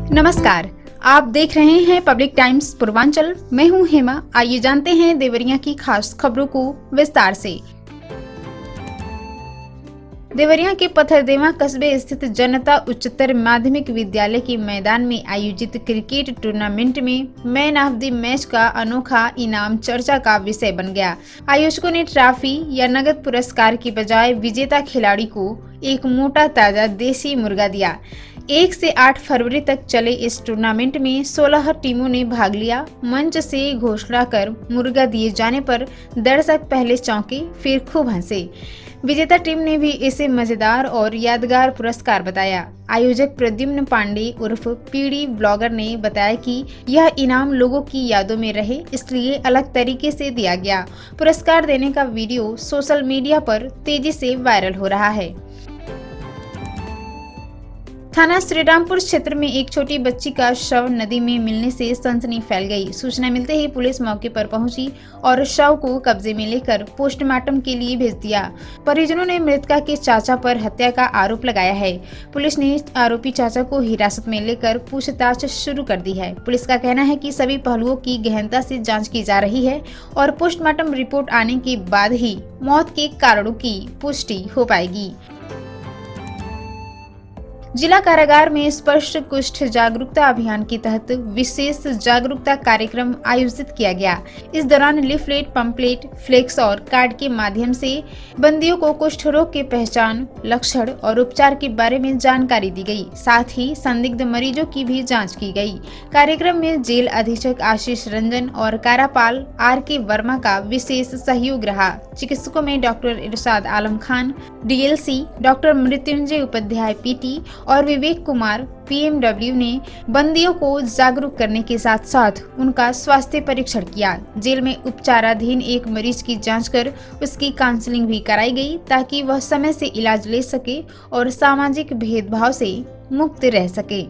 नमस्कार, आप देख रहे हैं पब्लिक टाइम्स पूर्वांचल। मैं हूं हेमा। आइए जानते हैं देवरिया की खास खबरों को विस्तार से। देवरिया के पथरदेवा कस्बे स्थित जनता उच्चतर माध्यमिक विद्यालय के मैदान में आयोजित क्रिकेट टूर्नामेंट में मैन ऑफ द मैच का अनोखा इनाम चर्चा का विषय बन गया। आयोजकों ने ट्रॉफी या नगद पुरस्कार की बजाय विजेता खिलाड़ी को एक मोटा ताजा देसी मुर्गा दिया। 1 से 8 फरवरी तक चले इस टूर्नामेंट में 16 टीमों ने भाग लिया। मंच से घोषणा कर मुर्गा दिए जाने पर दर्शक पहले चौंके, फिर खूब हंसे। विजेता टीम ने भी इसे मजेदार और यादगार पुरस्कार बताया। आयोजक प्रद्युम्न पांडे उर्फ पीडी ब्लॉगर ने बताया कि यह इनाम लोगों की यादों में रहे, इसलिए अलग तरीके से दिया गया। पुरस्कार देने का वीडियो सोशल मीडिया पर तेजी से वायरल हो रहा है। थाना श्रीरामपुर क्षेत्र में एक छोटी बच्ची का शव नदी में मिलने से सनसनी फैल गई। सूचना मिलते ही पुलिस मौके पर पहुंची और शव को कब्जे में लेकर पोस्टमार्टम के लिए भेज दिया। परिजनों ने मृतका के चाचा पर हत्या का आरोप लगाया है। पुलिस ने आरोपी चाचा को हिरासत में लेकर पूछताछ शुरू कर दी है। पुलिस का कहना है कि सभी पहलुओं की गहनता से जाँच की जा रही है और पोस्टमार्टम रिपोर्ट आने के बाद ही मौत के कारणों की पुष्टि हो पाएगी। जिला कारागार में स्पष्ट कुष्ठ जागरूकता अभियान के तहत विशेष जागरूकता कार्यक्रम आयोजित किया गया। इस दौरान लिफलेट, पंपलेट, फ्लेक्स और कार्ड के माध्यम से बंदियों को कुष्ठ रोग के पहचान, लक्षण और उपचार के बारे में जानकारी दी गई। साथ ही संदिग्ध मरीजों की भी जांच की गई। कार्यक्रम में जेल अधीक्षक आशीष रंजन और कारापाल RK वर्मा का विशेष सहयोग रहा। चिकित्सकों में doctor Irshad Alam Khan DLC, doctor Mrityunjay Upadhyay PT और विवेक कुमार PMW ने बंदियों को जागरूक करने के साथ साथ उनका स्वास्थ्य परीक्षण किया। जेल में उपचाराधीन एक मरीज की जांच कर उसकी काउंसलिंग भी कराई गई ताकि वह समय से इलाज ले सके और सामाजिक भेदभाव से मुक्त रह सके।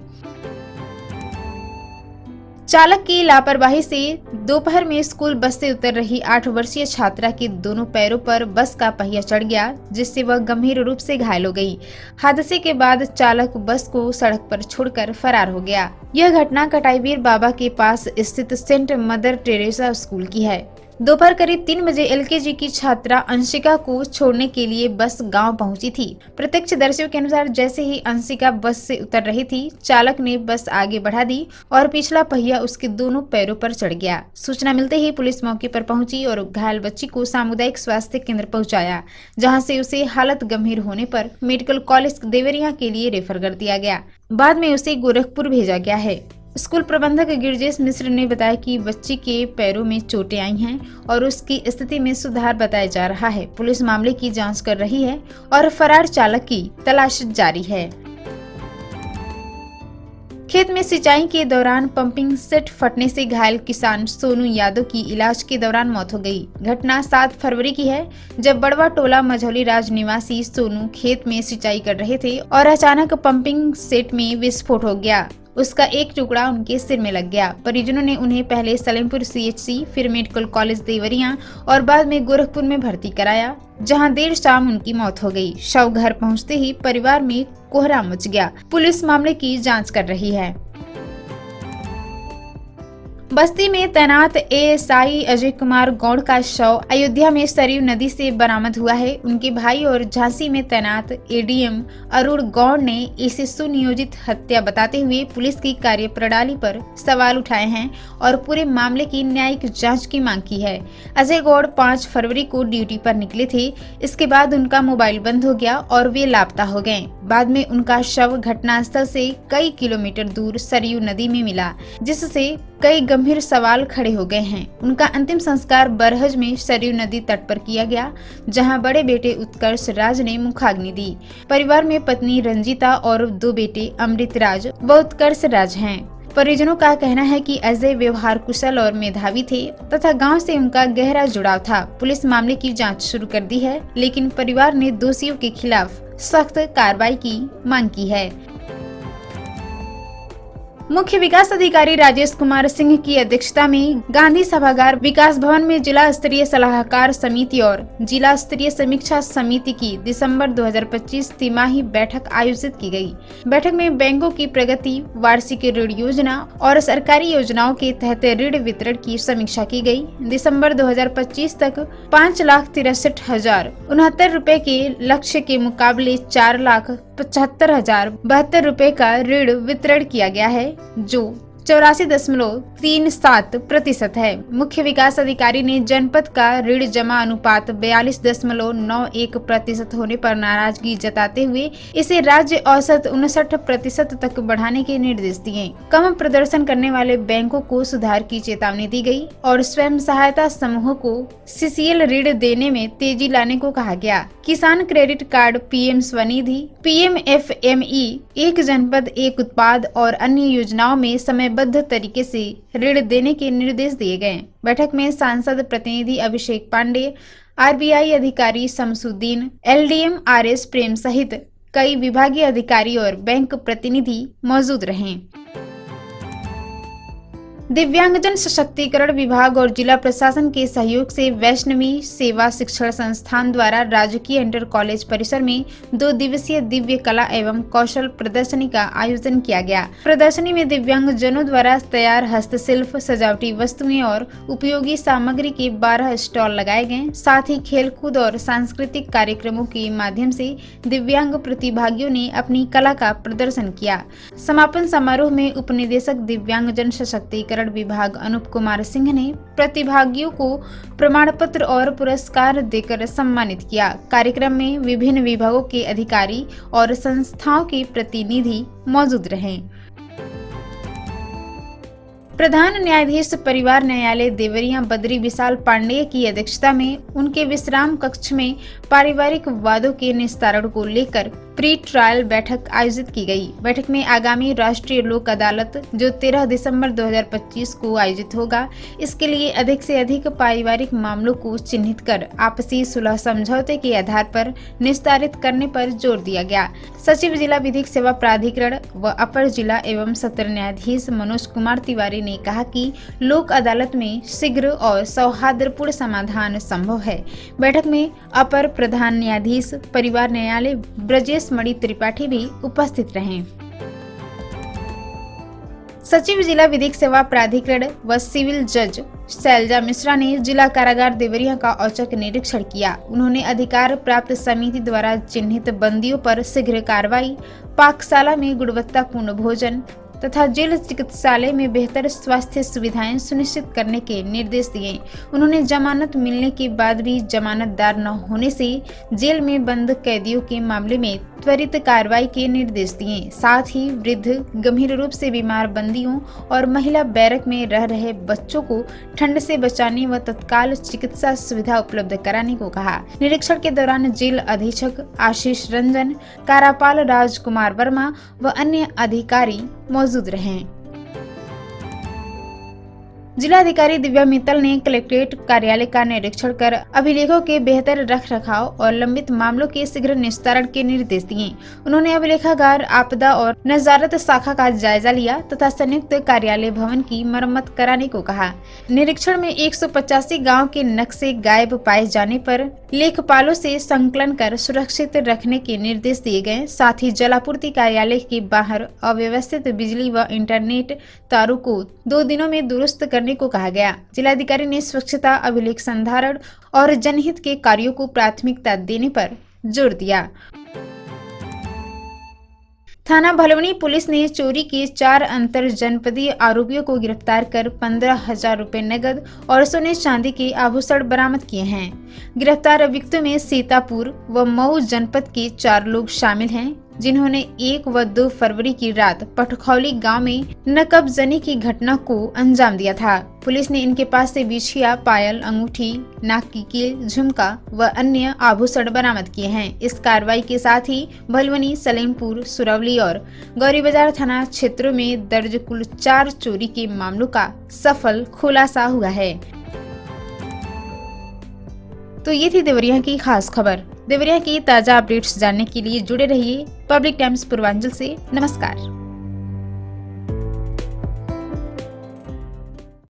चालक की लापरवाही से दोपहर में स्कूल बस से उतर रही 8 वर्षीय छात्रा के दोनों पैरों पर बस का पहिया चढ़ गया, जिससे वह गंभीर रूप से घायल हो गई। हादसे के बाद चालक बस को सड़क पर छोड़कर फरार हो गया। यह घटना कटाईवीर बाबा के पास स्थित सेंट मदर टेरेसा स्कूल की है। दोपहर करीब 3 बजे LKG की छात्रा अंशिका को छोड़ने के लिए बस गांव पहुंची थी। प्रत्यक्षदर्शियों के अनुसार जैसे ही अंशिका बस से उतर रही थी, चालक ने बस आगे बढ़ा दी और पिछला पहिया उसके दोनों पैरों पर चढ़ गया। सूचना मिलते ही पुलिस मौके पर पहुंची और घायल बच्ची को सामुदायिक स्वास्थ्य केंद्र पहुंचाया, जहां से उसे हालत गंभीर होने पर मेडिकल कॉलेज देवरिया के लिए रेफर कर दिया गया। बाद में उसे गोरखपुर भेजा गया है। स्कूल प्रबंधक गिरजेश मिश्र ने बताया कि बच्ची के पैरों में चोटें आई हैं और उसकी स्थिति में सुधार बताया जा रहा है। पुलिस मामले की जांच कर रही है और फरार चालक की तलाश जारी है। खेत में सिंचाई के दौरान पंपिंग सेट फटने से घायल किसान सोनू यादव की इलाज के दौरान मौत हो गई। घटना 7 फरवरी की है, जब बड़वा टोला मझौली राज निवासी सोनू खेत में सिंचाई कर रहे थे और अचानक पंपिंग सेट में विस्फोट हो गया। उसका एक टुकड़ा उनके सिर में लग गया। परिजनों ने उन्हें पहले सलेमपुर CHC, फिर मेडिकल कॉलेज देवरिया और बाद में गोरखपुर में भर्ती कराया, जहां देर शाम उनकी मौत हो गई। शव घर पहुंचते ही परिवार में कोहरा मच गया। पुलिस मामले की जांच कर रही है। बस्ती में तैनात ASI अजय कुमार गौड़ का शव अयोध्या में सरयू नदी से बरामद हुआ है। उनके भाई और झांसी में तैनात ADM अरुण गौड़ ने इसे सुनियोजित हत्या बताते हुए पुलिस की कार्यप्रणाली पर सवाल उठाए हैं और पूरे मामले की न्यायिक जांच की मांग की है। अजय गौड़ 5 फरवरी को ड्यूटी पर निकले थे। इसके बाद उनका मोबाइल बंद हो गया और वे लापता हो गए। बाद में उनका शव घटनास्थल से कई किलोमीटर दूर सरयू नदी में मिला, जिससे कई गंभीर सवाल खड़े हो गए हैं। उनका अंतिम संस्कार बरहज में सरयू नदी तट पर किया गया, जहां बड़े बेटे उत्कर्ष राज ने मुखाग्नि दी। परिवार में पत्नी रंजीता और 2 बेटे अमृत राज व उत्कर्ष राज हैं। परिजनों का कहना है कि अजय व्यवहार कुशल और मेधावी थे तथा गांव से उनका गहरा जुड़ाव था। पुलिस मामले की जांच शुरू कर दी है, लेकिन परिवार ने दोषियों के खिलाफ सख्त कार्रवाई की मांग की है। मुख्य विकास अधिकारी राजेश कुमार सिंह की अध्यक्षता में गांधी सभागार विकास भवन में जिला स्तरीय सलाहकार समिति और जिला स्तरीय समीक्षा समिति की दिसंबर 2025 तिमाही बैठक आयोजित की गई। बैठक में बैंकों की प्रगति, वार्षिक ऋण योजना और सरकारी योजनाओं के तहत ऋण वितरण की समीक्षा की गई। दिसंबर 2025 तक 5,63,069 रुपए के लक्ष्य के मुकाबले 4,75,072 रुपए का ऋण वितरण किया गया है, जो 84.37% है। मुख्य विकास अधिकारी ने जनपद का ऋण जमा अनुपात 42.91% होने पर नाराजगी जताते हुए इसे राज्य औसत 59% तक बढ़ाने के निर्देश दिए। कम प्रदर्शन करने वाले बैंकों को सुधार की चेतावनी दी गई और स्वयं सहायता समूहों को CCL ऋण देने में तेजी लाने को कहा गया। किसान credit card, PM Svanidhi, PMFME, एक जनपद एक उत्पाद और अन्य योजनाओं में समयबद्ध तरीके से ऋण देने के निर्देश दिए गए। बैठक में सांसद प्रतिनिधि अभिषेक पांडे, RBI अधिकारी शमसुद्दीन, LDM RS प्रेम सहित कई विभागीय अधिकारी और बैंक प्रतिनिधि मौजूद रहे। दिव्यांगजन सशक्तिकरण विभाग और जिला प्रशासन के सहयोग से वैष्णवी सेवा शिक्षण संस्थान द्वारा राजकीय इंटर कॉलेज परिसर में 2 दिवसीय दिव्य कला एवं कौशल प्रदर्शनी का आयोजन किया गया। प्रदर्शनी में दिव्यांगजनों द्वारा तैयार हस्तशिल्प, सजावटी वस्तुएं और उपयोगी सामग्री के 12 स्टॉल लगाए गए। साथ ही खेलकूद और सांस्कृतिक कार्यक्रमों के माध्यम से दिव्यांग प्रतिभागियों ने अपनी कला का प्रदर्शन किया। समापन समारोह में उपनिदेशक दिव्यांगजन सशक्तिकरण विभाग अनूप कुमार सिंह ने प्रतिभागियों को प्रमाण पत्र और पुरस्कार देकर सम्मानित किया। कार्यक्रम में विभिन्न विभागों के अधिकारी और संस्थाओं के प्रतिनिधि मौजूद रहे। प्रधान न्यायाधीश परिवार न्यायालय देवरिया बद्री विशाल पांडेय की अध्यक्षता में उनके विश्राम कक्ष में पारिवारिक वादों के निस्तारण को लेकर प्री ट्रायल बैठक आयोजित की गई। बैठक में आगामी राष्ट्रीय लोक अदालत जो 13 दिसंबर 2025 को आयोजित होगा, इसके लिए अधिक से अधिक पारिवारिक मामलों को चिन्हित कर आपसी सुलह समझौते के आधार पर निस्तारित करने पर जोर दिया गया। सचिव जिला विधिक सेवा प्राधिकरण व अपर जिला एवं सत्र न्यायाधीश मनोज कुमार तिवारी ने कहा कि लोक अदालत में शीघ्र और सौहार्दपूर्ण समाधान संभव है। बैठक में अपर प्रधान न्यायाधीश परिवार न्यायालय ब्रजेश मणि त्रिपाठी भी उपस्थित रहे। सचिव जिला विधिक सेवा प्राधिकरण व सिविल जज शैलजा मिश्रा ने जिला कारागार देवरिया का औचक निरीक्षण किया। उन्होंने अधिकार प्राप्त समिति द्वारा चिन्हित बंदियों पर शीघ्र कार्रवाई, पाकशाला में गुणवत्तापूर्ण भोजन तथा जेल चिकित्सालय में बेहतर स्वास्थ्य सुविधाएं सुनिश्चित करने के निर्देश दिए। उन्होंने जमानत मिलने के बाद भी जमानतदार न होने से जेल में बंद कैदियों के मामले में त्वरित कार्रवाई के निर्देश दिए। साथ ही वृद्ध, गंभीर रूप से बीमार बंदियों और महिला बैरक में रह रहे बच्चों को ठंड से बचाने व तत्काल चिकित्सा सुविधा उपलब्ध कराने को कहा। निरीक्षण के दौरान जेल अधीक्षक आशीष रंजन, कारापाल राजकुमार वर्मा व अन्य अधिकारी मौजूद रहे। जिलाधिकारी दिव्या मित्तल ने कलेक्ट्रेट कार्यालय का निरीक्षण कर अभिलेखों के बेहतर रख रखाव और लंबित मामलों के शीघ्र निस्तारण के निर्देश दिए। उन्होंने अभिलेखागार, आपदा और नजारत शाखा का जायजा लिया तथा संयुक्त कार्यालय भवन की मरम्मत कराने को कहा। निरीक्षण में 185 गाँव के नक्शे गायब पाए जाने पर लेखपालों से संकलन कर सुरक्षित रखने के निर्देश दिए गए। साथ ही जलापूर्ति कार्यालय के बाहर अव्यवस्थित बिजली व इंटरनेट तारों को 2 दिनों में दुरुस्त करने को कहा गया। जिलाधिकारी ने स्वच्छता, अभिलेख संधारण और जनहित के कार्यों को प्राथमिकता देने पर जोर दिया। थाना भलवनी पुलिस ने चोरी के 4 अंतर जनपदीय आरोपियों को गिरफ्तार कर 15,000 रुपए नगद और सोने चांदी के आभूषण बरामद किए हैं। गिरफ्तार अभियुक्तों में सीतापुर व मऊ जनपद के 4 लोग शामिल हैं, जिन्होंने 1 व 2 फरवरी की रात पटखौली गांव में नकबजनी की घटना को अंजाम दिया था। पुलिस ने इनके पास से बिछिया, पायल, अंगूठी, नाक की कील, झुमका व अन्य आभूषण बरामद किए हैं। इस कार्रवाई के साथ ही भलवनी, सलेमपुर, सुरवली और गौरी बाजार थाना क्षेत्रों में दर्ज कुल 4 चोरी के मामलों का सफल खुलासा हुआ है। तो ये थी देवरिया की खास खबर। देवरिया की ताजा अपडेट्स जानने के लिए जुड़े रहिए पब्लिक टाइम्स पूर्वांचल से। नमस्कार।